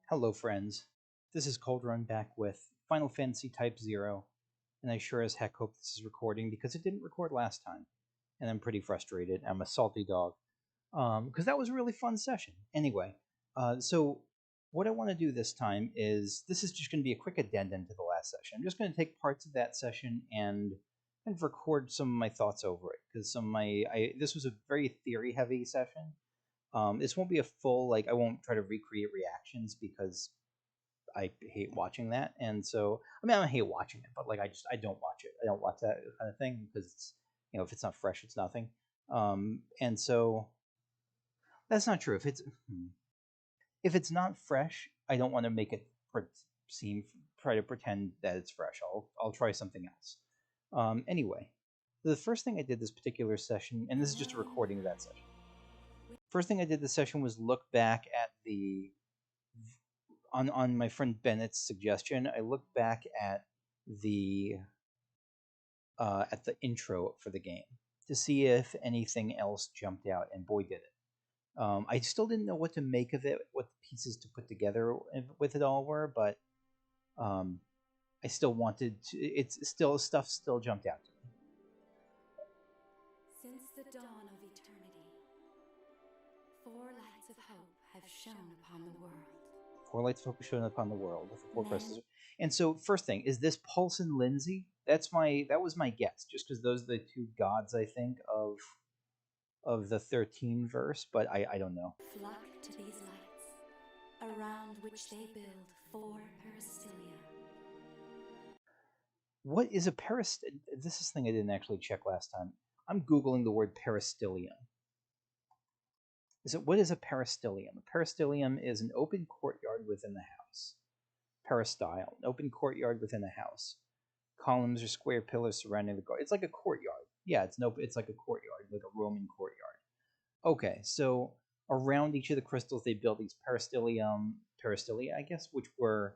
Hello, friends. This is Cold Run back with Final Fantasy Type-0, and I sure as heck hope this is recording because it didn't record last time, and I'm pretty frustrated. I'm a salty dog because that was a really fun session. Anyway, so what I want to do this time is this is just going to be a quick addendum to the last session. I'm just going to take parts of that session and kind of record some of my thoughts over it because this was a very theory heavy session. This won't be a full I won't try to recreate reactions because I hate watching that, and so I don't hate watching it, but I don't watch it. I don't watch that kind of thing because if it's not fresh, it's nothing. And so that's not true. If it's not fresh, I don't want to make it try to pretend that it's fresh. I'll try something else. Anyway, the first thing I did this particular session, and this is just a recording of that session. First thing I did this session was look back at on my friend Bennett's suggestion. I looked back at the intro for the game to see if anything else jumped out, and boy did it. I still didn't know what to make of it, what the pieces to put together with it all were, but I still wanted to. Stuff still jumped out to me. Since the dawn of eternity, 4 lights of hope have shone upon the world. 4 lights of hope have shone upon the world with the 4 crystals. And so, first thing, is this Pulse and Lindsay? That was my guess, just because those are the 2 gods, I think, of the 13 verse, but I don't know. Flock to these lights, around which they build 4 peristylia. What is a peristylium? This is the thing I didn't actually check last time. I'm Googling the word peristylium. What is a peristylium? A peristylium is an open courtyard within the house. Peristyle, an open courtyard within a house. Columns or square pillars surrounding the garden. It's like a courtyard. Yeah, it's like a courtyard, like a Roman courtyard. Okay, so around each of the crystals, they built these peristylia, I guess, which were,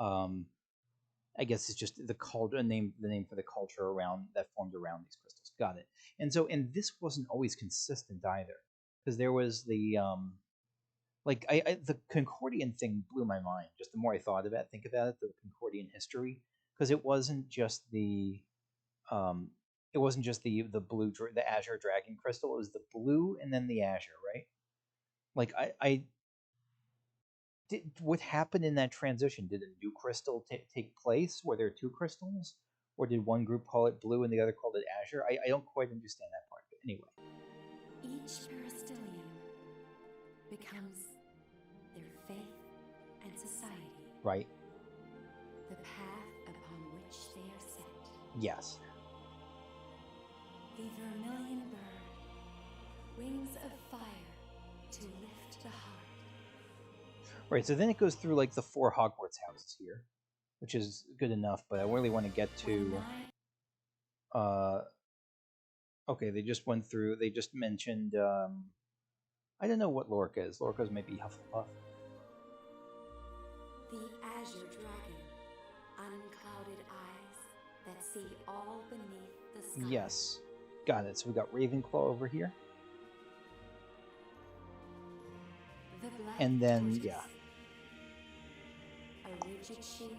I guess it's just the name for the culture that formed around these crystals. Got it. And this wasn't always consistent either, because there was the the Concordian thing blew my mind. Just the more I think about it, the Concordian history, because it wasn't just the blue, the azure dragon crystal. It was the blue and then the azure, right? What happened in that transition? Did a new crystal take place? Were there 2 crystals, or did one group call it blue and the other called it azure? I don't quite understand that part. But anyway, each peristylium becomes their faith and society. Right. The path upon which they are set. Yes. The vermilion bird, wings of fire to lift the heart. Right, so then it goes through the 4 Hogwarts houses here, which is good enough, but I really want to get to... Okay, they just mentioned... I don't know what Lorca is. Lorca's maybe Hufflepuff. The azure dragon, unclouded eyes that see all beneath the sky. Yes, got it. So we got Ravenclaw over here. And then, yeah. A rigid shield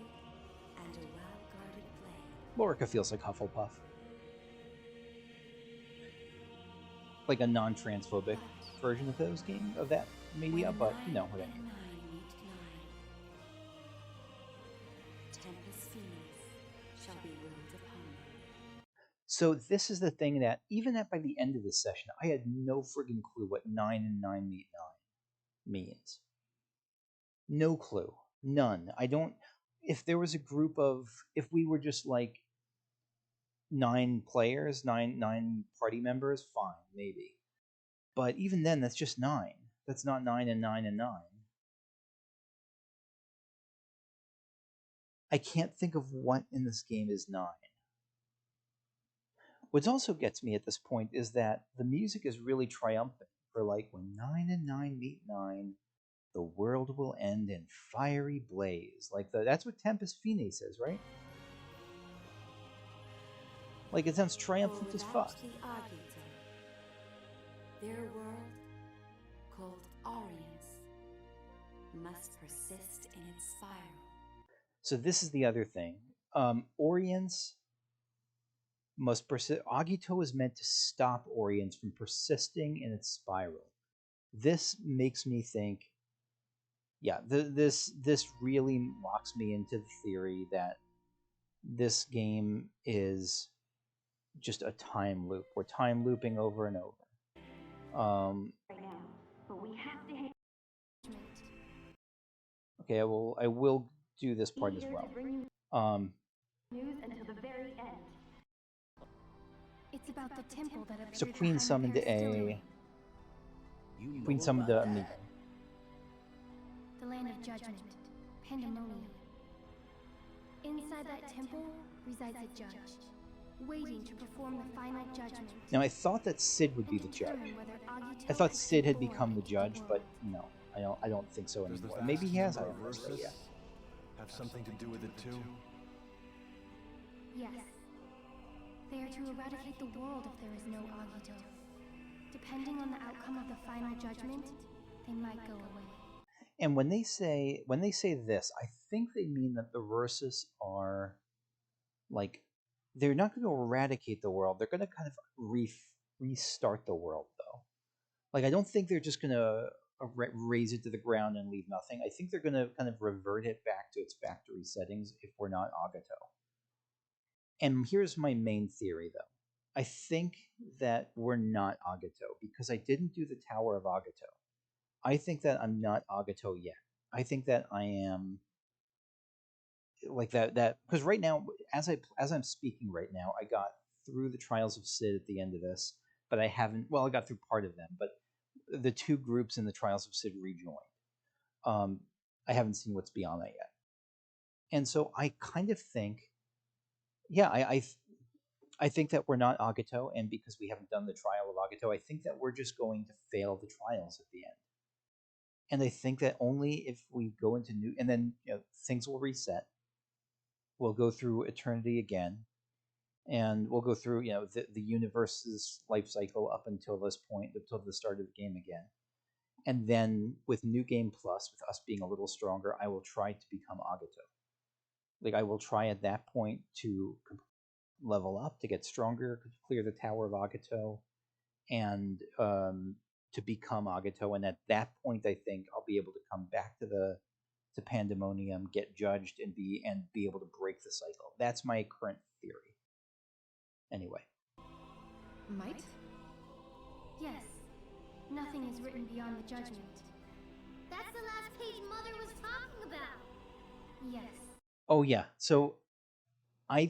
and a well-guarded blade. Lorca feels like Hufflepuff. Like a non-transphobic version of that media, but whatever. So this is the thing that, even by the end of this session, I had no friggin' clue what 9 and 9 meet 9 means. No clue. None. If there was a group if we were just 9 players, 9 party members, fine, maybe. But even then, that's just 9. That's not 9 and 9 and 9. I can't think of what in this game is 9. What also gets me at this point is that the music is really triumphant for when 9 and 9 meet 9, the world will end in fiery blaze. That's what Tempest Fine says, right? It sounds triumphant as fuck. Their world, called Oriens, must persist in its spiral. So this is the other thing. Orients must persist. Agito is meant to stop Orients from persisting in its spiral. This makes me think, yeah, this really locks me into the theory that this game is just a time loop. We're time looping over and over. Right now, but we have to hit. Okay, I will do this part as well. News until the very end. It's about the temple that appeared So Queen summoned a amiibo. The land of judgment, Pandaemonium. Inside that temple resides a judge, waiting to perform the final judgment. Now I thought that Sid would be the judge. I thought Sid had become the judge, but no, I don't think so anymore. Maybe he has. I don't know. Yeah. Have something to do with it too? Yes. They are to eradicate the world if there is no Agito. Depending on the outcome of the final judgment, they might go away. And when they say this, I think they mean that the Versus are like, they're not going to eradicate the world. They're going to kind of restart the world, though. Like, I don't think they're just going to raze it to the ground and leave nothing. I think they're going to kind of revert it back to its factory settings if we're not Agito. And here's my main theory, though. I think that we're not Agito because I didn't do the Tower of Agito. I think that I'm not Agito yet. I think that I am like that because right now, as I'm speaking right now, I got through the Trials of Sid at the end of this, but I haven't. Well, I got through part of them, but the two groups in the Trials of Sid rejoined. I haven't seen what's beyond that yet, and so I kind of think, yeah, I think that we're not Agito, and because we haven't done the Trial of Agito, I think that we're just going to fail the trials at the end. And I think that only if we go into new, and then things will reset. We'll go through eternity again, and we'll go through the universe's life cycle up until this point, until the start of the game again. And then with New Game Plus, with us being a little stronger, I will try to become Agito. Like I will try at that point to level up, to get stronger, to clear the Tower of Agito, and to become Agito. And at that point, I think I'll be able to come back to Pandaemonium, get judged, and be able to break the cycle. That's my current theory. Anyway. Might? Yes. Nothing is written beyond the judgment. That's the last page Mother was talking about. Yes. Oh yeah. So I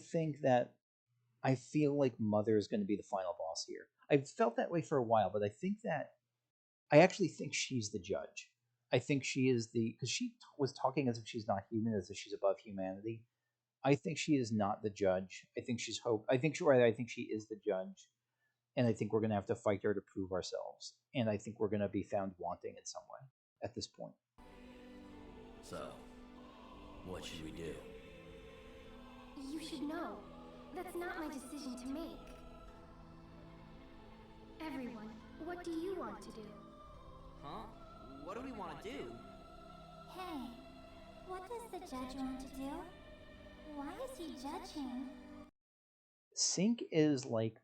feel like Mother is going to be the final boss here. I've felt that way for a while, but I actually think she's the judge. I think she is because she was talking as if she's not human, as if she's above humanity. I think she is not the judge. I think she's hope. I think she is the judge, and I think we're going to have to fight her to prove ourselves. And I think we're going to be found wanting in some way at this point. So, what should we do? You should know. That's not my decision to make. Everyone, what do you want to do? Huh? What do we want to do? Hey, what does the judge want to do? Why is he judging? Sink is like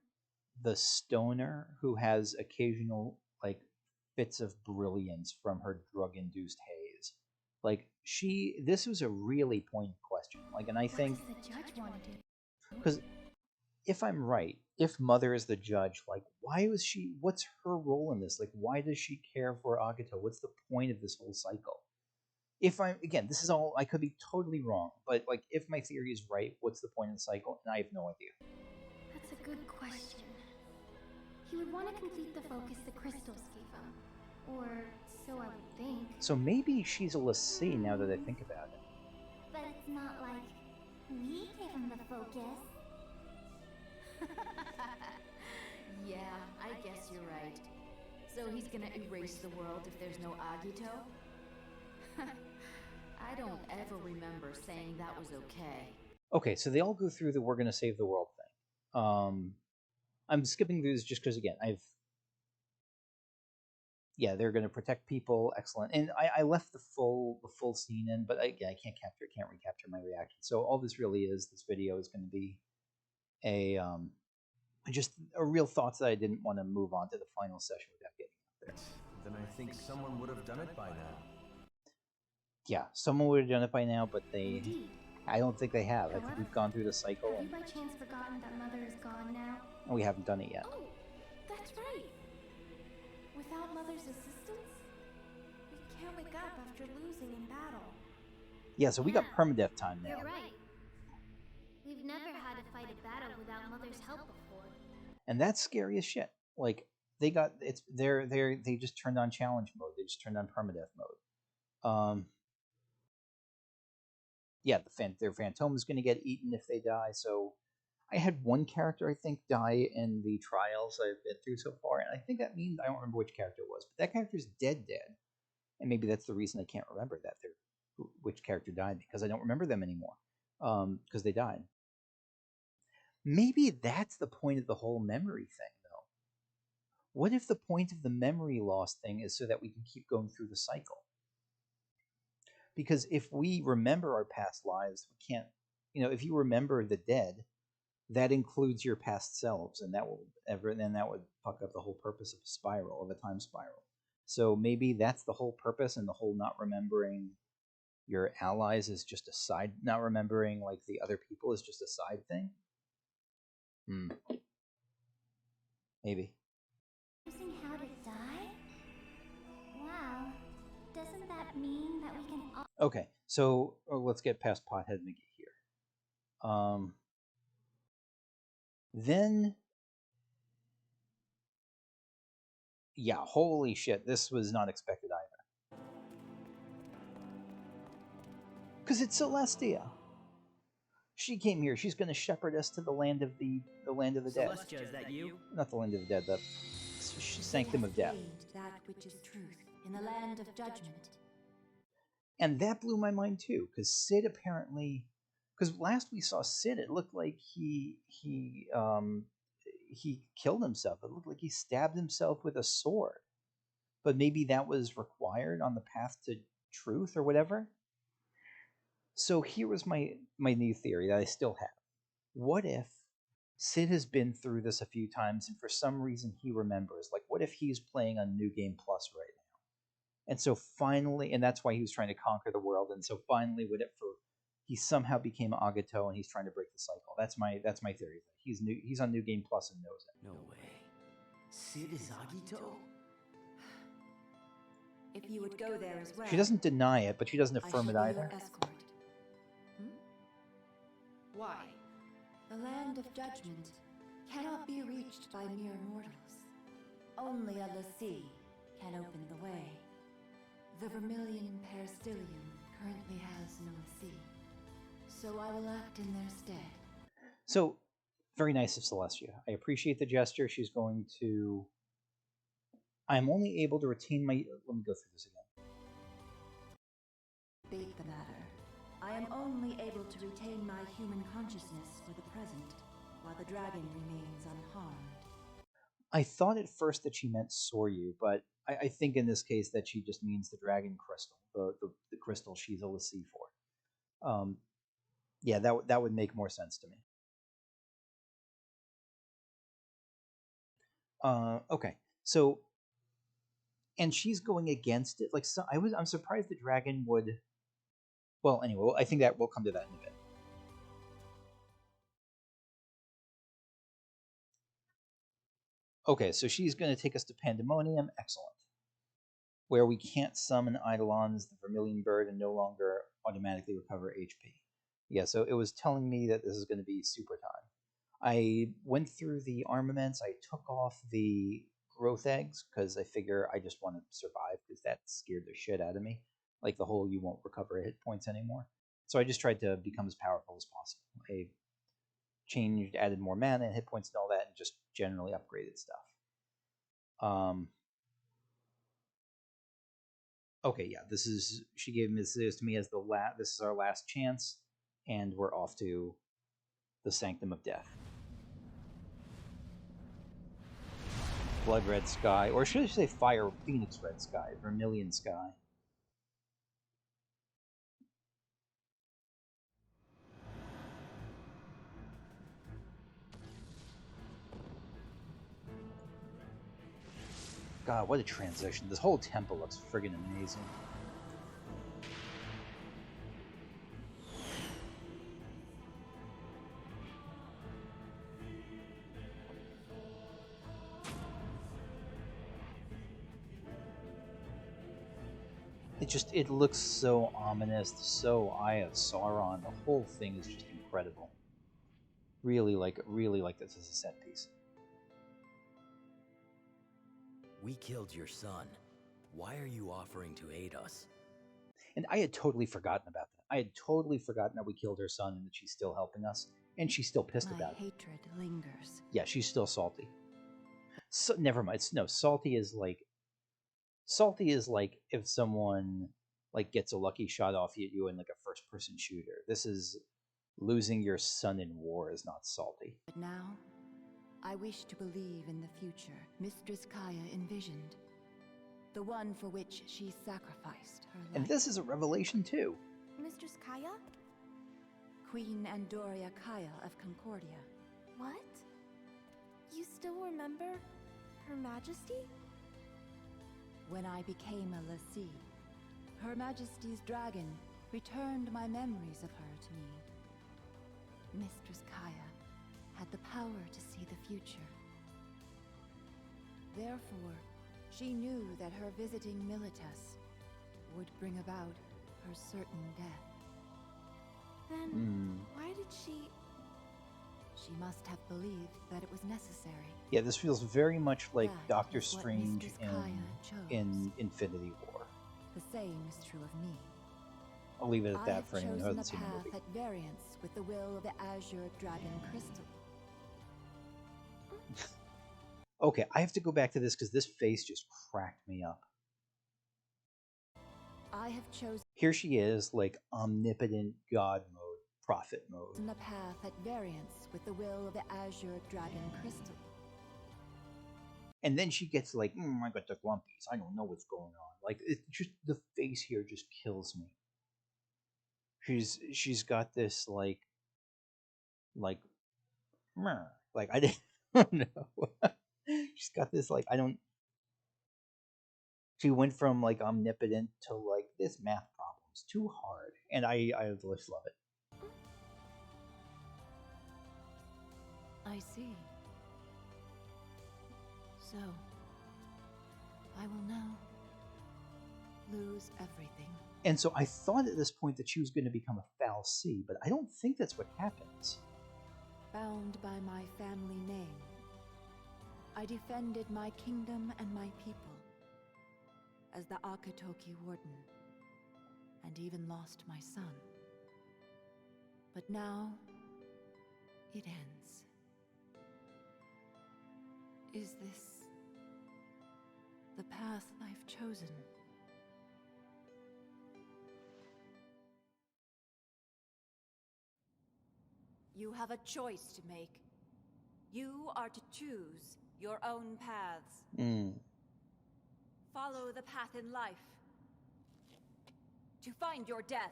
the stoner who has occasional fits of brilliance from her drug-induced haze. This was a really poignant question. And I think what does the judge want to do? Because if I'm right, if Mother is the judge, why was she? What's her role in this? Why does she care for Agito? What's the point of this whole cycle? This is all, I could be totally wrong, but if my theory is right, what's the point of the cycle? And I have no idea. That's a good question. He would want to complete the focus the crystals gave him. Or so I would think. So maybe she's a l'Cie now that I think about it. But it's not like we gave him the focus. Yeah, I guess you're right. So he's gonna erase the world if there's no Agito? I don't ever remember saying that was okay. Okay, so they all go through the "we're gonna save the world" thing. I'm skipping through this just because, again, yeah, they're going to protect people. Excellent. And I left the full scene in, but again, I can't recapture my reaction. So all this really is, this video is going to be a just a real thoughts that I didn't want to move on to the final session without getting out there. Then I think someone would have done it by now. Yeah, someone would have done it by now, but Indeed. I don't think they have. I think we've gone through the cycle, Have you and by chance forgotten that Mother is gone now? we haven't done it yet. Oh, that's right. Without Mother's assistance, we can't wake up after losing in battle. Yeah, so we got permadeath time now. You're right. We've never had to fight a battle without Mother's help before. And that's scary as shit. Like they just turned on challenge mode. They just turned on permadeath mode. Yeah, their phantom is going to get eaten if they die. So I had one character I think die in the trials I've been through so far, and I think that means I don't remember which character it was, but that character's dead, and maybe that's the reason I can't remember which character died, because I don't remember them anymore because they died. Maybe that's the point of the whole memory thing, though. What if the point of the memory loss thing is so that we can keep going through the cycle? Because if we remember our past lives, we can't, if you remember the dead, that includes your past selves, and that would fuck up the whole purpose of a time spiral. So maybe that's the whole purpose, and the whole not remembering your allies is just a side, not remembering like the other people is just a side thing. Maybe. Choosing how to die? Wow. Doesn't that mean that we can all... Okay, so let's get past Pothead McGee here. Then, yeah, holy shit, this was not expected either. Because it's Celestia. She came here. She's going to shepherd us to the land of the dead. Celestia, is that you? Not the land of the dead, the sanctum of death. That which is truth in the land of judgment. And that blew my mind too, because Sid apparently, because last we saw Sid, it looked like he killed himself. It looked like he stabbed himself with a sword. But maybe that was required on the path to truth or whatever. So here was my new theory that I still have. What if Sid has been through this a few times and for some reason he remembers? Like, what if he's playing on New Game Plus right now? And so finally, and that's why he was trying to conquer the world, and so finally he somehow became Agato and he's trying to break the cycle. That's my theory. He's on New Game Plus and knows it. No way. Sid is Agito? If you would go there as well. She doesn't deny it, but she doesn't affirm it either. Escort. Why? The land of judgment cannot be reached by mere mortals. Only a l'Cie can open the way. The Vermilion Peristilium currently has no l'Cie, so I will act in their stead. So, very nice of Celestia. I appreciate the gesture. She's going to... I'm only able to retain my... Let me go through this again. Debate the matter. I am only able to retain my human consciousness for the present, while the dragon remains unharmed. I thought at first that she meant Soryu, but I think in this case that she just means the dragon crystal, the crystal she's a l'Cie for. Yeah, that would make more sense to me. Okay, so, and she's going against it. Like, so I'm surprised the dragon would. Well, anyway, I think that we'll come to that in a bit. Okay, so she's going to take us to Pandaemonium. Excellent. Where we can't summon Eidolons, the Vermilion Bird, and no longer automatically recover HP. Yeah, so it was telling me that this is going to be super time. I went through the armaments. I took off the growth eggs because I figure I just want to survive because that scared the shit out of me. Like the whole you won't recover hit points anymore. So I just tried to become as powerful as possible. I changed, added more mana and hit points and all that, and just generally upgraded stuff. Okay, yeah, she gave this to me as this is our last chance, and we're off to the Sanctum of Death. blood red sky, or should I say fire phoenix red sky, vermilion sky. God, what a transition. This whole temple looks friggin' amazing. It looks so ominous, so Eye of Sauron. The whole thing is just incredible. Really like this as a set piece. We killed your son. Why are you offering to aid us? And I had totally forgotten about that. I had totally forgotten that we killed her son and that she's still helping us. And she's still pissed My about it. hatred lingers. Yeah, she's still salty. So, never mind. No, salty is like if someone like gets a lucky shot off at you in like a first-person shooter. This is losing your son in war is not salty. But now, I wish to believe in the future Mistress Kaya envisioned. The one for which she sacrificed her life. And this is a revelation too. Mistress Kaya? Queen Andoria Kaya of Concordia. What? You still remember Her Majesty? When I became a Lassie, Her Majesty's dragon returned my memories of her to me. Mistress Kaya had the power to see the future. Therefore, she knew that her visiting Milites would bring about her certain death. Then why did she... She must have believed that it was necessary. Yeah, this feels very much like That Doctor is what Strange Mistress Kaya chose. in Infinity War. The same is true of me. I'll leave it at I that have for anyone who chosen hasn't a seen the path movie. at variance with the will of the Azure Dragon Crystal. Okay, I have to go back to this because this face just cracked me up. I have chosen Here she is, like omnipotent God mode, prophet mode. a path at variance with the will of the Azure Dragon Crystal. And then she gets like, I got the glumpies. I don't know what's going on. Like, it just the face here just kills me. She's got this like I didn't know. She's got this like She went from like omnipotent to like this math problem's too hard, and I just love it. I see. So, I will now lose everything. And so I thought at this point that she was going to become a Fal'Cie, but I don't think that's what happens. Bound by my family name, I defended my kingdom and my people as the Akatoki Warden, and even lost my son. But now, it ends. Is this the path I've chosen? You have a choice to make. You are to choose your own paths. Follow the path in life. To find your death.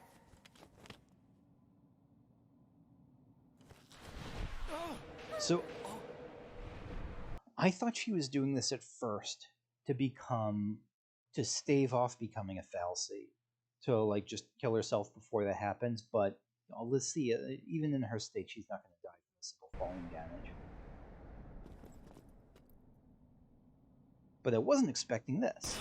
So I thought she was doing this at first to stave off becoming a Fal'Cie, to like just kill herself before that happens. But let's see, even in her state, she's not going to die from simple falling damage. But I wasn't expecting this.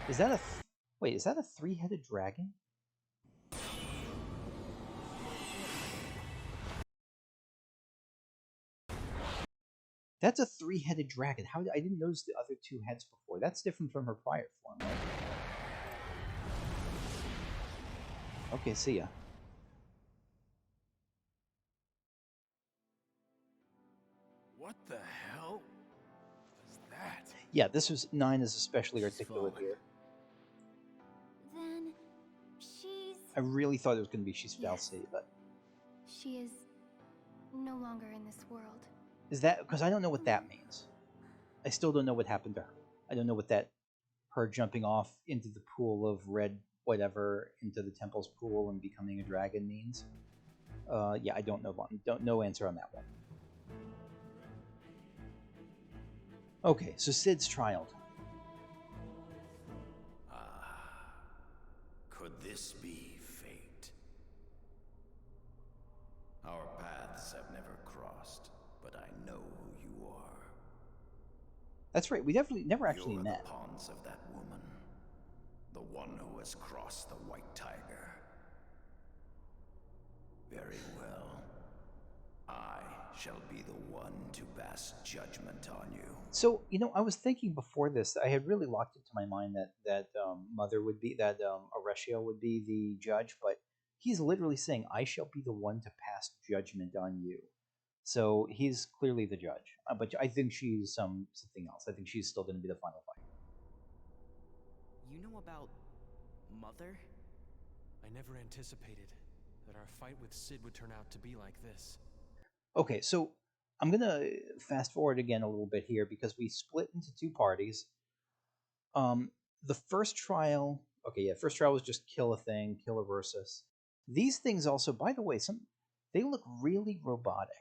Is that wait? Is that a three-headed dragon? That's a three-headed dragon. How I didn't notice the other two heads before. That's different from her prior form, right? Okay, see ya. What the hell was that? Yeah, this was 9 is especially articulate here. Then she's... I really thought it was going to be she's Fal'Cie, but She is no longer in this world. Is that because I don't know what that means? I still don't know what happened to her. I don't know what that her jumping off into the pool of red whatever into the temple's pool and becoming a dragon means. Yeah, I don't know. No answer on that one. Okay, so Cid's trial. Could this be fate? Our paths have never crossed, but I know who you are. That's right, we definitely never actually You're met. the pawns of that woman. The one who has crossed the White Tiger. Very well. I shall be the one to pass judgment on you. So, you know, I was thinking before this, I had really locked it to my mind that Mother would be, that Horatio would be the judge, but he's literally saying, I shall be the one to pass judgment on you. So he's clearly the judge. But I think she's something else. I think she's still going to be the final fight. You know about Mother? I never anticipated that our fight with Cid would turn out to be like this. Okay, so I'm going to fast forward again a little bit here because we split into two parties. The first trial, first trial was just kill a thing, kill a versus. These things also, by the way, they look really robotic.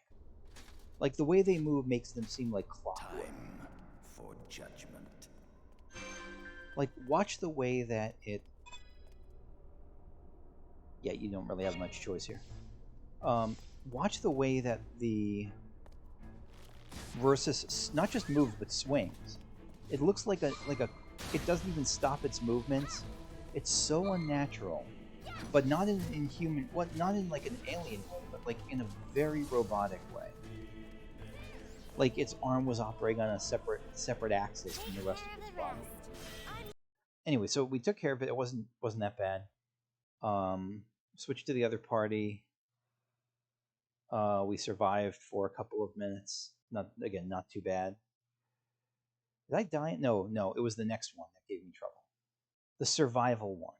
Like the way they move makes them seem like clockwork. Time for judgment. Like watch the way that it. Yeah, you don't really have much choice here. Watch the way that the versus not just moves but swings. It looks like a it doesn't even stop its movements. It's so unnatural, but not in human, not in like an alien way, but like in a very robotic way. Like its arm was operating on a separate axis from the rest of its body. Anyway, so we took care of it. It wasn't that bad. Switched to the other party. We survived for a couple of minutes. Not too bad. Did I die? No, it was the next one that gave me trouble. The survival one.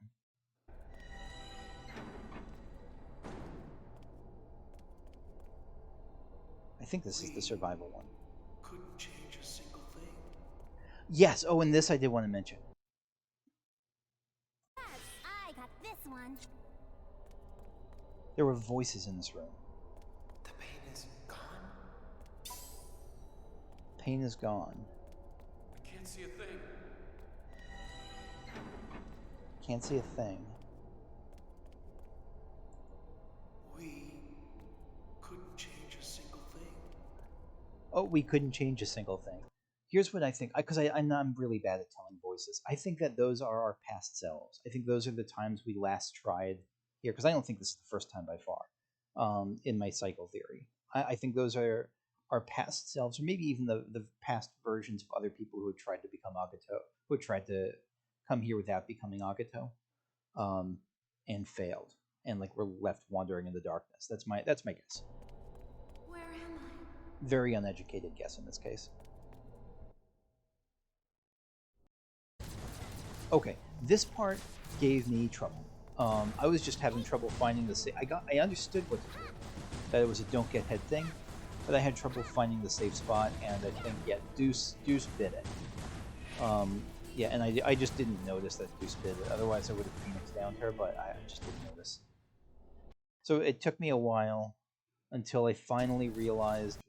I think this is the survival one. Couldn't change a single thing. Yes, oh, and this I did want to mention. Yes, I got this one. There were voices in this room. The pain is gone. Pain is gone. I can't see a thing. Can't see a thing. We couldn't change a single thing. Oh, we couldn't change a single thing. Here's what I think, because I'm really bad at telling voices. I think that those are our past selves. I think those are the times we last tried here, because I don't think this is the first time by far, in my cycle theory. I think those are our past selves, or maybe even the past versions of other people who had tried to become Agato, who had tried to come here without becoming Agato, and failed, and like were left wandering in the darkness. That's my guess. Where am I? Very uneducated guess in this case. Okay, this part gave me trouble. I was just having trouble finding the safe. I understood what to do, that it was a don't get head thing, but I had trouble finding the safe spot, and I think Deuce bit it. Yeah, and I just didn't notice that Deuce bit it. Otherwise, I would have Phoenix downed her, but I just didn't notice. So it took me a while until I finally realized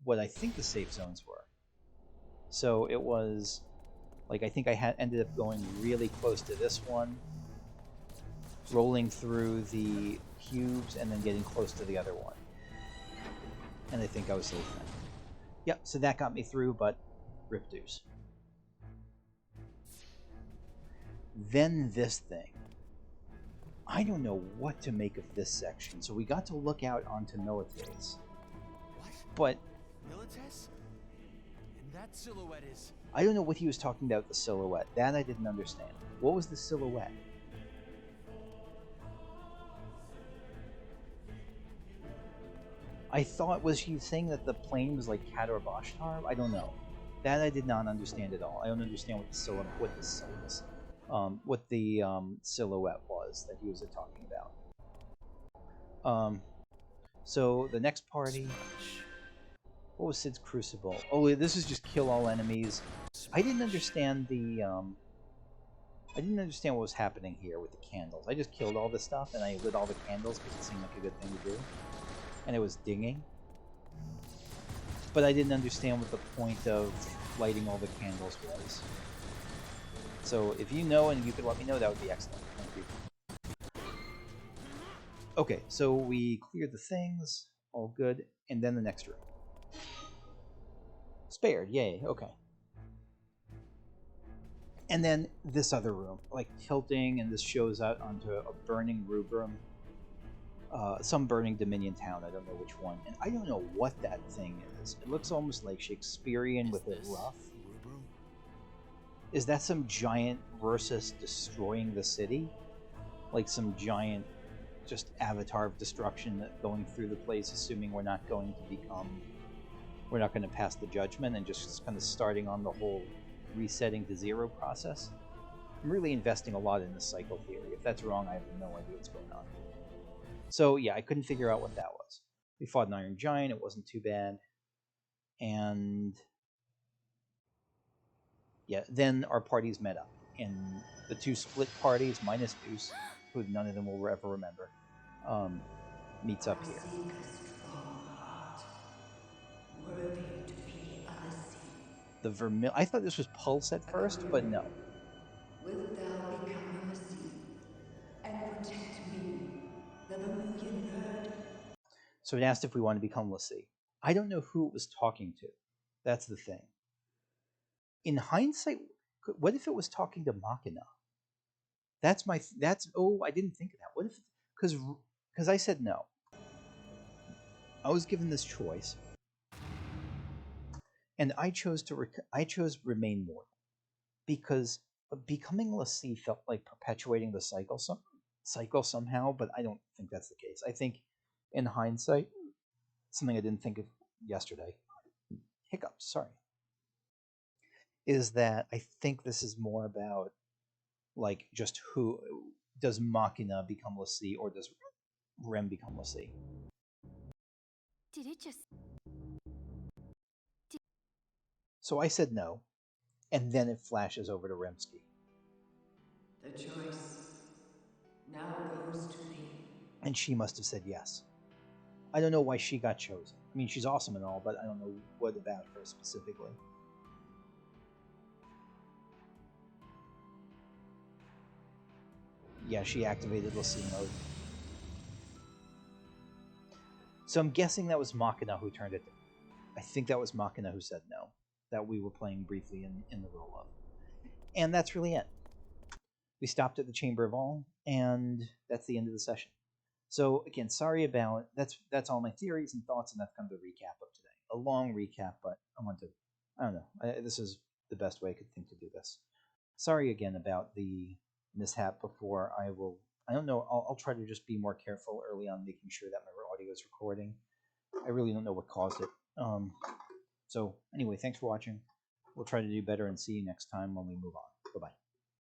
what I think the safe zones were. So it was like I think I ended up going really close to this one, rolling through the cubes, and then getting close to the other one. And I think I was safe then. Yep, so that got me through, but rip Deuce. Then this thing. I don't know what to make of this section. So we got to look out onto Milites. What? But Milites? And that silhouette is... I don't know what he was talking about, the silhouette. That I didn't understand. What was the silhouette? I thought, was he saying that the plane was like Kadar Bashtar? I don't know. That I did not understand at all. I don't understand what the silhouette was that he was talking about. So the next party, what was Sid's Crucible? Oh, this is just kill all enemies. I didn't understand I didn't understand what was happening here with the candles. I just killed all the stuff and I lit all the candles because it seemed like a good thing to do. And it was dinging. But I didn't understand what the point of lighting all the candles was. So if you know and you could let me know, that would be excellent. Thank you. Okay, so we cleared the things, all good, and then the next room. Spared, yay, okay. And then this other room, like tilting, and this shows out onto a burning rubrum. Some burning Dominion town, I don't know which one. And I don't know what that thing is. It looks almost like Shakespearean with it rough. Is that some giant versus destroying the city? Like some giant just avatar of destruction going through the place, assuming we're not going to pass the judgment and just kind of starting on the whole resetting to zero process. I'm really investing a lot in this cycle theory. If that's wrong, I have no idea what's going on. So yeah, I couldn't figure out what that was. We fought an Iron Giant, it wasn't too bad. And yeah, then our parties met up. And the two split parties, minus Deuce, who none of them will ever remember, meets up here. The I thought this was Pulse at first, but no. Wilt thou become a l'Cie and protect me, the Vermilion Bird? So it asked if we want to become l'Cie. I don't know who it was talking to. That's the thing. In hindsight, what if it was talking to Machina? I didn't think of that. What if, because I said no. I was given this choice, and I chose remain mortal, because becoming l'Cie felt like perpetuating the cycle somehow, but I don't think that's the case. I think, in hindsight, something I didn't think of yesterday, hiccups, sorry, is that I think this is more about, like, just who does Machina become l'Cie or does Rem become l'Cie? Did it just... So I said no, and then it flashes over to Remsky. The choice now goes to thee. And she must have said yes. I don't know why she got chosen. I mean, she's awesome and all, but I don't know what about her specifically. Yeah, she activated l'Cie mode. So I'm guessing that was Machina who turned it down. I think that was Machina who said no, that we were playing briefly in the roll-up. And that's really it. We stopped at the Chamber of All, and that's the end of the session. So again, sorry about that's all my theories and thoughts, and that's kind of the recap of today. A long recap, but I don't know. This is the best way I could think to do this. Sorry again about the mishap before. I don't know. I'll try to just be more careful early on, making sure that my audio is recording. I really don't know what caused it. So anyway, thanks for watching. We'll try to do better and see you next time when we move on. Bye-bye.